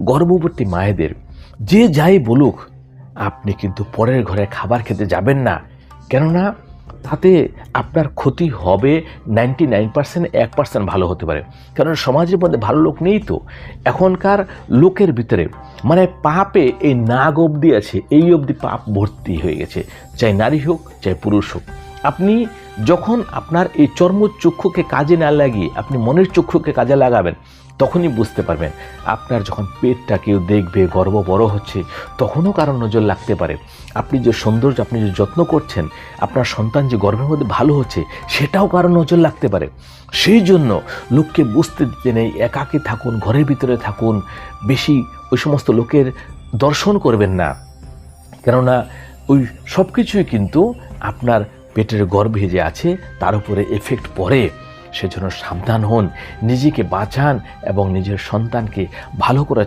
গর্ভবতী মায়েদের যে যাই বলুক, আপনি কিন্তু পরের ঘরে খাবার খেতে যাবেন না, কেননা তাতে আপনার ক্ষতি হবে 99%, 1% ভালো হতে পারে। কারণ সমাজের মধ্যে ভালো লোক নেই তো। এখনকার লোকের ভিতরে মানে পাপে এই নাগ অবধি আছে, এই অবধি পাপ ভর্তি হয়ে গেছে, চাই নারী হোক চাই পুরুষ হোক। আপনি যখন আপনার এই চর্মচক্ষুকে কাজে না লাগিয়ে আপনি মনের চক্ষুকে কাজে লাগাবেন, তখনই বুঝতে পারবেন। আপনার যখন পেটটা কেউ দেখবে, গর্ভ বড় হচ্ছে, তখনও কারো নজর লাগতে পারে। আপনি যে সৌন্দর্য, আপনি যে যত্ন করছেন, আপনার সন্তান যে গর্ভের মধ্যে ভালো হচ্ছে, সেটাও কারো নজর লাগতে পারে। সেই জন্য লোককে বুঝতে দিতে নেই, একাকী থাকুন, ঘরের ভিতরে থাকুন, বেশি ওই সমস্ত লোকের দর্শন করবেন না, কেননা ওই সব কিছুই কিন্তু আপনার পেটের গর্ভে যে আছে তার উপরে এফেক্ট পড়ে। সেজন্য সাবধান হন, নিজেকে বাঁচান এবং নিজের সন্তানকে ভালো করে